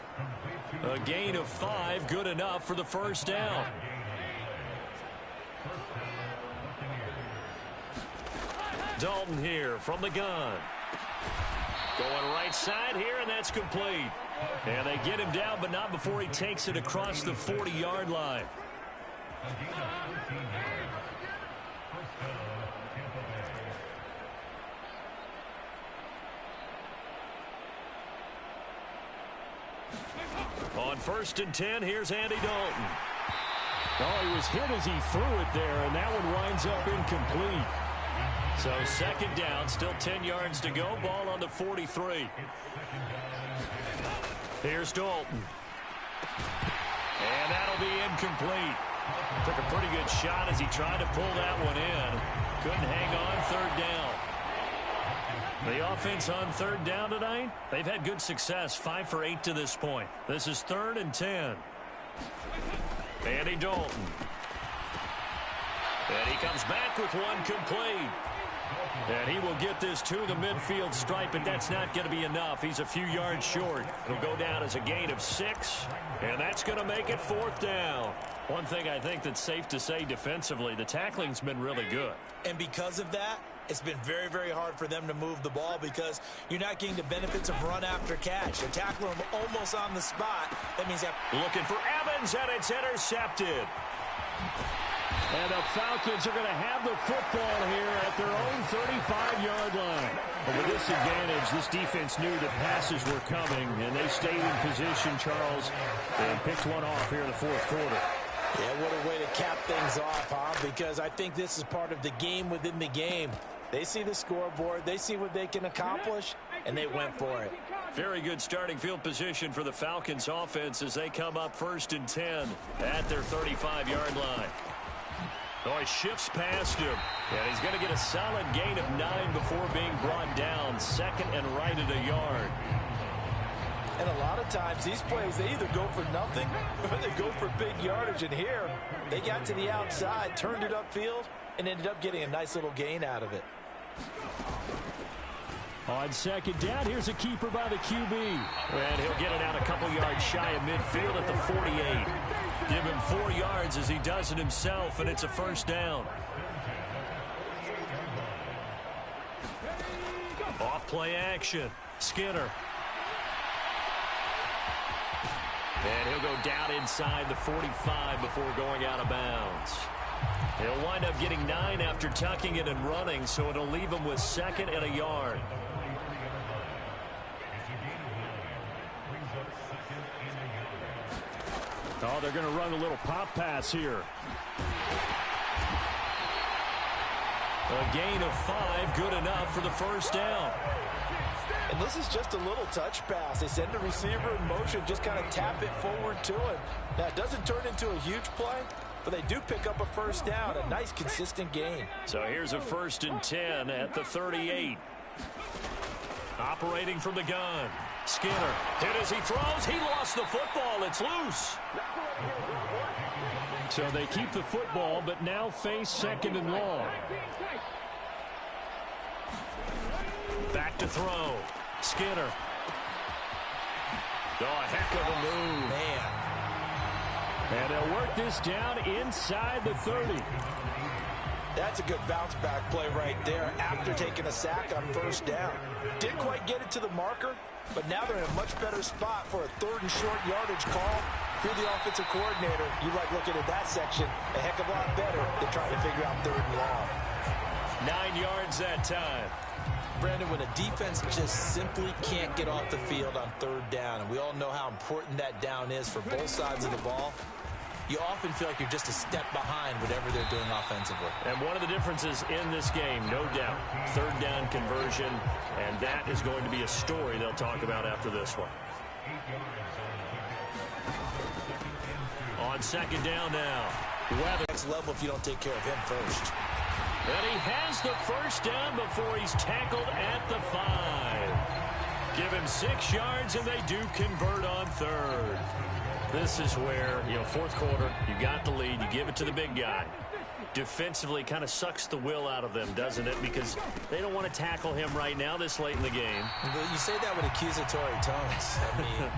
A gain of 5, good enough for the first down. Dalton here from the gun. Going right side here, and that's complete. And they get him down, but not before he takes it across the 40-yard line. On 1st and 10, here's Andy Dalton. Oh, he was hit as he threw it there, and that one winds up incomplete. So 2nd down, still 10 yards to go. Ball on the 43. Here's Dalton. And that'll be incomplete. Took a pretty good shot as he tried to pull that one in. Couldn't hang on, 3rd down. The offense on 3rd down tonight, they've had good success, 5 for 8 to this point. This is 3rd and 10. Andy Dalton. And he comes back with one complete. And he will get this to the midfield stripe, but that's not going to be enough. He's a few yards short. It'll go down as a gain of 6, and that's going to make it 4th down. One thing I think that's safe to say defensively, the tackling's been really good. And because of that, it's been very, very hard for them to move the ball because you're not getting the benefits of run after catch. They're tackling them almost on the spot. That means that looking for Evans, and it's intercepted. And the Falcons are going to have the football here at their own 35-yard line. And with this advantage, this defense knew that passes were coming, and they stayed in position, Charles, and picked one off here in the fourth quarter. Yeah, what a way to cap things off, huh? Because I think this is part of the game within the game. They see the scoreboard, they see what they can accomplish, and they went for it. Very good starting field position for the Falcons offense as they come up 1st and 10 at their 35-yard line. Oh, he shifts past him, and he's going to get a solid gain of 9 before being brought down. 2nd and right at a yard. And a lot of times, these plays, they either go for nothing or they go for big yardage. And here, they got to the outside, turned it upfield, and ended up getting a nice little gain out of it. On 2nd down, here's a keeper by the QB. And he'll get it out a couple yards shy of midfield at the 48. Give him 4 yards as he does it himself, and it's a 1st down. Off play action. Skinner. And he'll go down inside the 45 before going out of bounds. He'll wind up getting 9 after tucking it and running, so it'll leave him with 2nd and a yard. Oh, they're going to run a little pop pass here. A gain of 5, good enough for the 1st down. And this is just a little touch pass. They send the receiver in motion, just kind of tap it forward to him. Now, it doesn't turn into a huge play, but they do pick up a 1st down, a nice, consistent gain. So here's a 1st and 10 at the 38. Operating from the gun. Skinner hit as he throws. He lost the football. It's loose. So they keep the football, but now face 2nd and long. Back to throw. Skinner. Oh, a heck of a move. Man. And they'll work this down inside the 30. That's a good bounce back play right there after taking a sack on 1st down. Didn't quite get it to the marker, but now they're in a much better spot for a 3rd and short yardage call. If you're the offensive coordinator, you like looking at that section a heck of a lot better than trying to figure out 3rd and long. 9 yards that time. Brandon, when a defense just simply can't get off the field on 3rd down, and we all know how important that down is for both sides of the ball, you often feel like you're just a step behind whatever they're doing offensively. And one of the differences in this game, no doubt, 3rd down conversion, and that is going to be a story they'll talk about after this one. On 2nd down now. Weather next level if you don't take care of him first. And he has the 1st down before he's tackled at the 5. Give him 6 yards, and they do convert on 3rd. This is where, 4th quarter, you got the lead, you give it to the big guy. Defensively kind of sucks the will out of them, doesn't it? Because they don't want to tackle him right now this late in the game. You say that with accusatory tones. I mean,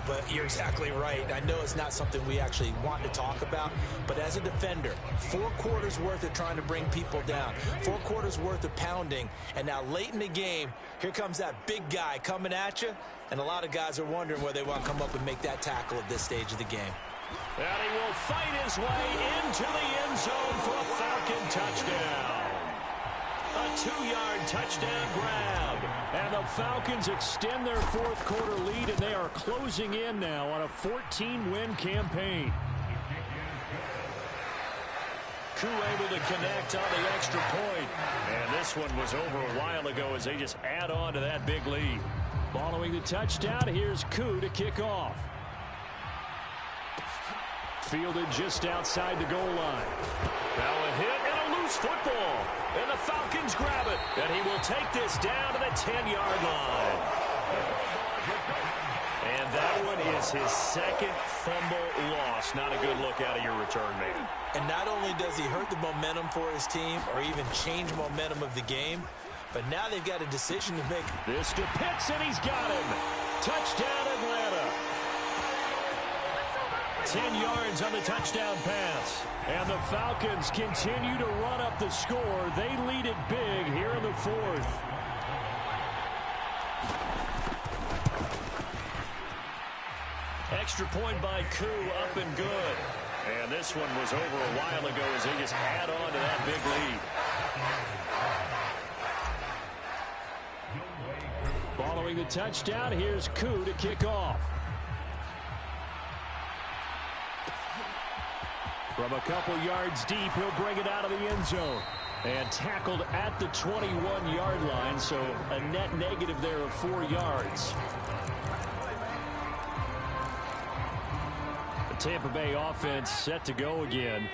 but you're exactly right. I know it's not something we actually want to talk about, but as a defender, 4 quarters worth of trying to bring people down, 4 quarters worth of pounding, and now late in the game, here comes that big guy coming at you, and a lot of guys are wondering whether they want to come up and make that tackle at this stage of the game. And he will fight his way into the end zone for a Falcon touchdown. A 2-yard touchdown grab. And the Falcons extend their 4th quarter lead, and they are closing in now on a 14-win campaign. Koo able to connect on the extra point. And this one was over a while ago as they just add on to that big lead. Following the touchdown, here's Koo to kick off. Fielded just outside the goal line. Now a hit and a loose football. And the Falcons grab it. And he will take this down to the 10-yard line. And that one is his 2nd fumble loss. Not a good look out of your return man. And not only does he hurt the momentum for his team or even change momentum of the game, but now they've got a decision to make. This to Pitts, and he's got him. Touchdown, Atlanta. 10 yards on the touchdown pass. And the Falcons continue to run up the score. They lead it big here in the fourth. Extra point by Koo, up and good. And this one was over a while ago as they just add on to that big lead. Following the touchdown, here's Koo to kick off. From a couple yards deep, he'll bring it out of the end zone. And tackled at the 21-yard line, so a net negative there of 4 yards. The Tampa Bay offense set to go again.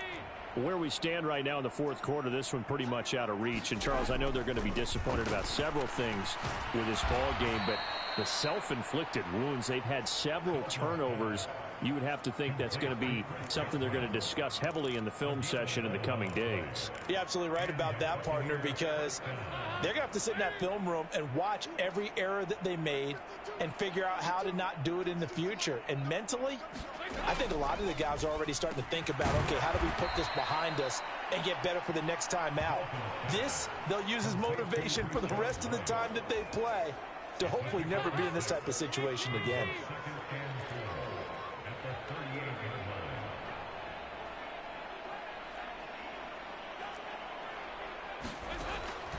Where we stand right now in the fourth quarter, this one pretty much out of reach. And, Charles, I know they're going to be disappointed about several things with this ball game, but the self-inflicted wounds, they've had several turnovers. You would have to think that's going to be something they're going to discuss heavily in the film session in the coming days. You're absolutely right about that, partner, because they're going to have to sit in that film room and watch every error that they made and figure out how to not do it in the future. And mentally, I think a lot of the guys are already starting to think about, okay, how do we put this behind us and get better for the next time out? This, they'll use as motivation for the rest of the time that they play to hopefully never be in this type of situation again.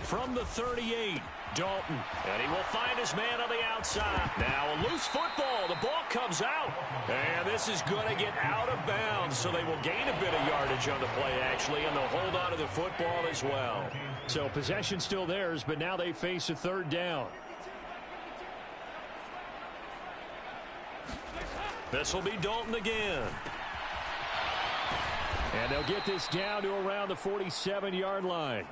From the 38, Dalton. And he will find his man on the outside. Now a loose football. The ball comes out. And this is going to get out of bounds. So they will gain a bit of yardage on the play, actually, and they'll hold on to the football as well. So possession still theirs, but now they face a third down. This will be Dalton again. And they'll get this down to around the 47-yard line.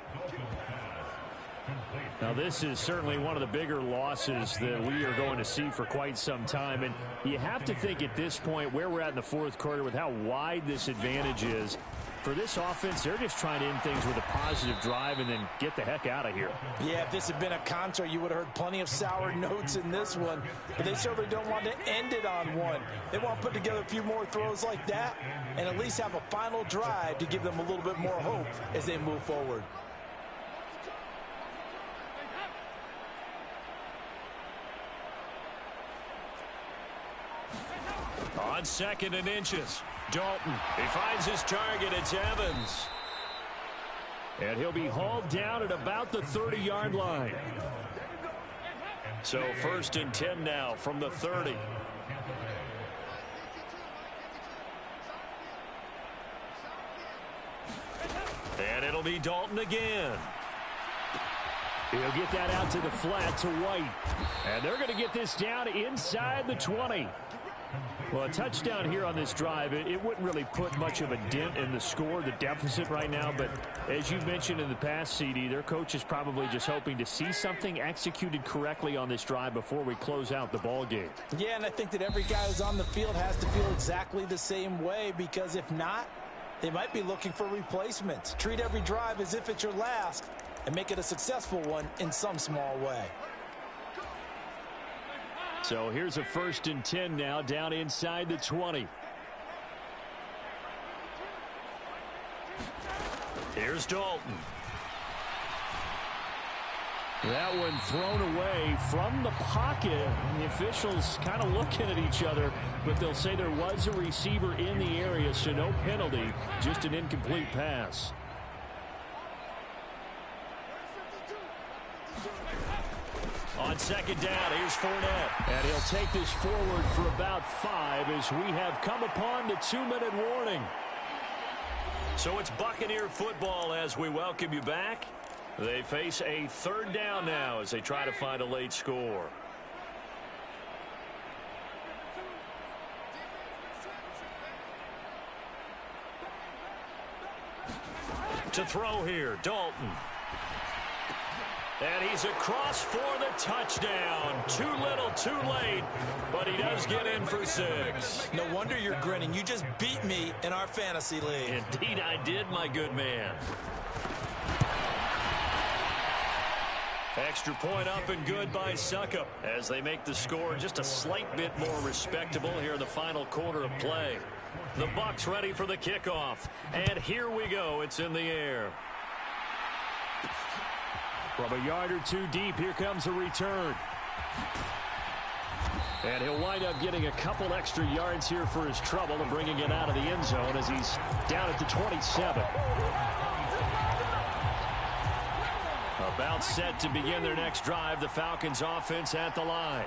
Now, this is certainly one of the bigger losses that we are going to see for quite some time. And you have to think at this point where we're at in the fourth quarter with how wide this advantage is. For this offense, they're just trying to end things with a positive drive and then get the heck out of here. Yeah, if this had been a concert, you would have heard plenty of sour notes in this one. But they certainly don't want to end it on one. They want to put together a few more throws like that and at least have a final drive to give them a little bit more hope as they move forward. On 2nd and inches, Dalton. He finds his target. It's Evans. And he'll be hauled down at about the 30-yard line. So 1st and 10 now from the 30. And it'll be Dalton again. He'll get that out to the flat to White. And they're going to get this down inside the 20. Well, a touchdown here on this drive, it wouldn't really put much of a dent in the score, the deficit right now. But as you mentioned in the past, CD, their coach is probably just hoping to see something executed correctly on this drive before we close out the ball game. Yeah, and I think that every guy who's on the field has to feel exactly the same way, because if not, they might be looking for replacements. Treat every drive as if it's your last and make it a successful one in some small way. So here's a 1st and 10 now down inside the 20. Here's Dalton. That one thrown away from the pocket. And the officials kind of looking at each other, but they'll say there was a receiver in the area, so no penalty, just an incomplete pass. On 2nd down, here's Fournette. And he'll take this forward for about 5 as we have come upon the 2-minute warning. So it's Buccaneer football as we welcome you back. They face a 3rd down now as they try to find a late score. To throw here, Dalton. And he's across for the touchdown. Too little, too late, but he does get in for 6. No wonder you're grinning. You just beat me in our fantasy league. Indeed I did, my good man. Extra point up and good by Suckup as they make the score just a slight bit more respectable here in the final quarter of play. The Bucs ready for the kickoff. And here we go. It's in the air. From a yard or two deep, here comes a return. And he'll wind up getting a couple extra yards here for his trouble and bringing it out of the end zone as he's down at the 27. About set to begin their next drive, the Falcons offense at the line.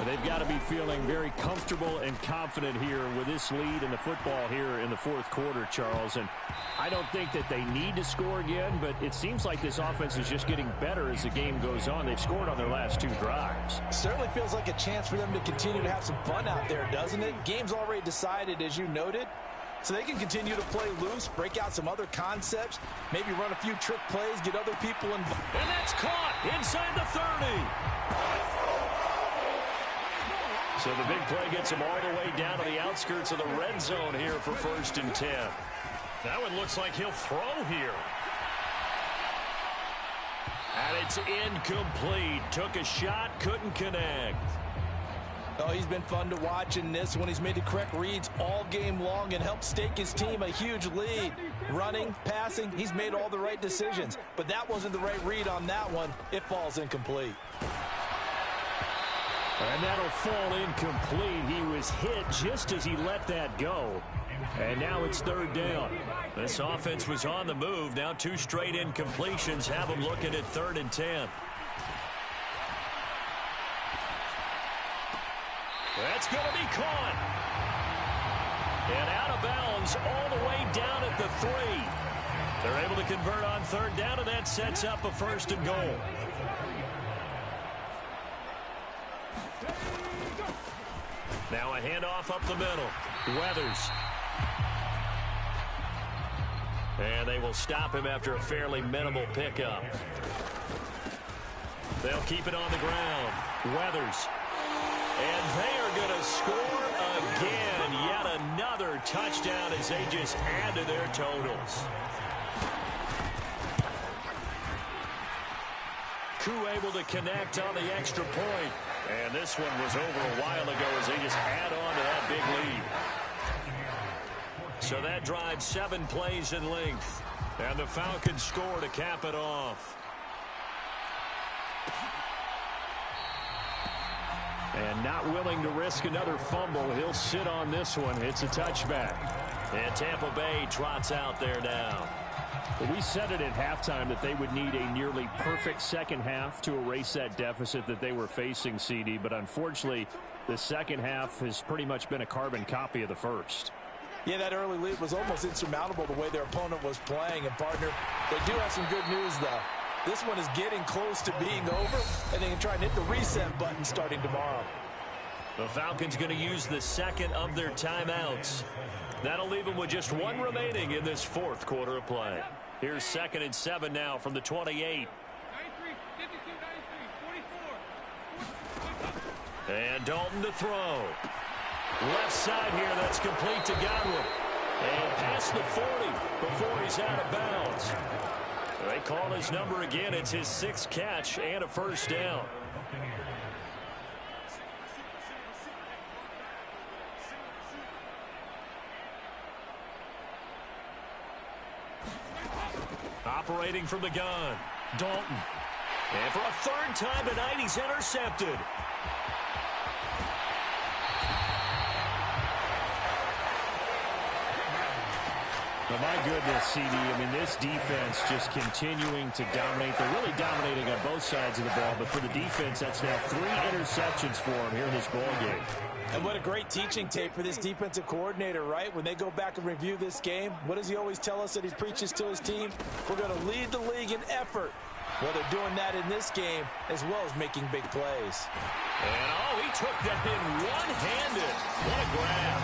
They've got to be feeling very comfortable and confident here with this lead in the football here in the fourth quarter, Charles. And I don't think that they need to score again, but it seems like this offense is just getting better as the game goes on. They've scored on their last two drives. Certainly feels like a chance for them to continue to have some fun out there, doesn't it? Game's already decided, as you noted. So they can continue to play loose, break out some other concepts, maybe run a few trick plays, get other people involved. And that's caught inside the 30. So the big play gets him all the way down to the outskirts of the red zone here for 1st and 10. That one looks like he'll throw here. And it's incomplete. Took a shot, couldn't connect. Oh, he's been fun to watch in this one. He's made the correct reads all game long and helped stake his team a huge lead. Running, passing, he's made all the right decisions. But that wasn't the right read on that one. It falls incomplete. And that'll fall incomplete. He was hit just as he let that go. And now it's 3rd down. This offense was on the move. Now 2 straight incompletions have them looking at 3rd and 10. That's going to be caught. And out of bounds all the way down at the 3. They're able to convert on 3rd down, and that sets up a 1st and goal. Now a handoff up the middle. Weathers. And they will stop him after a fairly minimal pickup. They'll keep it on the ground. Weathers. And they are going to score again. Yet another touchdown as they just add to their totals. Koo able to connect on the extra point. And this one was over a while ago as they just add on to that big lead. So that drives 7 plays in length. And the Falcons score to cap it off. And not willing to risk another fumble. He'll sit on this one. It's a touchback. And Tampa Bay trots out there now. Well, we said it at halftime that they would need a nearly perfect second half to erase that deficit that they were facing, CD. But unfortunately, the second half has pretty much been a carbon copy of the first. Yeah, that early lead was almost insurmountable the way their opponent was playing. And, partner, they do have some good news, though. This one is getting close to being over, and they can try and hit the reset button starting tomorrow. The Falcons going to use the second of their timeouts. That'll leave them with just 1 remaining in this fourth quarter of play. Here's 2nd and 7 now from the 28. And Dalton to throw. Left side here, that's complete to Godwin. And past the 40 before he's out of bounds. They call his number again. It's his 6th catch and a 1st down. Operating from the gun, Dalton. And for a 3rd time tonight, he's intercepted. Well, my goodness, CD, I mean, this defense just continuing to dominate. They're really dominating on both sides of the ball, but for the defense, that's now 3 interceptions for them here in this ball game. And what a great teaching tape for this defensive coordinator, right? When they go back and review this game, what does he always tell us that he preaches to his team? We're going to lead the league in effort. Well, they're doing that in this game as well as making big plays. And, he took that in one-handed. What a grab.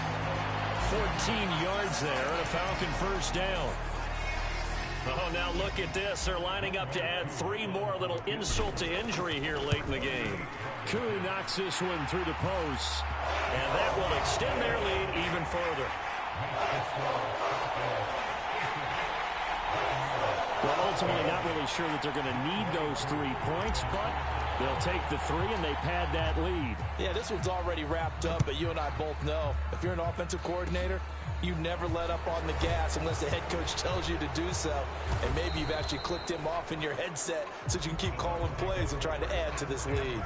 14 yards there and a Falcon 1st down. Oh, now look at this. They're lining up to add 3 more. A little insult to injury here late in the game. Koo knocks this one through the post. And that will extend their lead even further. Well, ultimately, not really sure that they're going to need those 3 points, but they'll take the 3 and they pad that lead. Yeah, this one's already wrapped up, but you and I both know if you're an offensive coordinator, You never let up on the gas unless the head coach tells you to do so. And maybe you've actually clicked him off in your headset so you can keep calling plays and trying to add to this lead.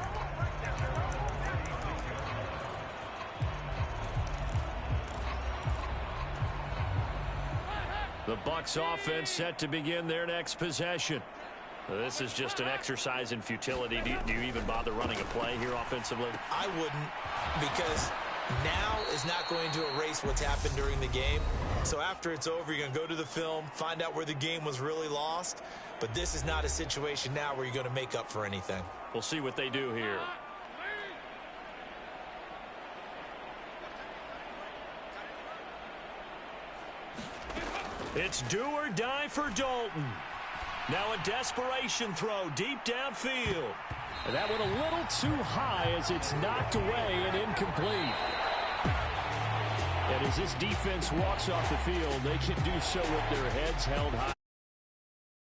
The Bucs offense set to begin their next possession. This is just an exercise in futility. Do you even bother running a play here offensively? I wouldn't, because now is not going to erase what's happened during the game. So after it's over, you're going to go to the film, find out where the game was really lost. But this is not a situation now where you're going to make up for anything. We'll see what they do here. It's do or die for Dalton. Now a desperation throw deep downfield. And that went a little too high as it's knocked away and incomplete. And as this defense walks off the field, they can do so with their heads held high.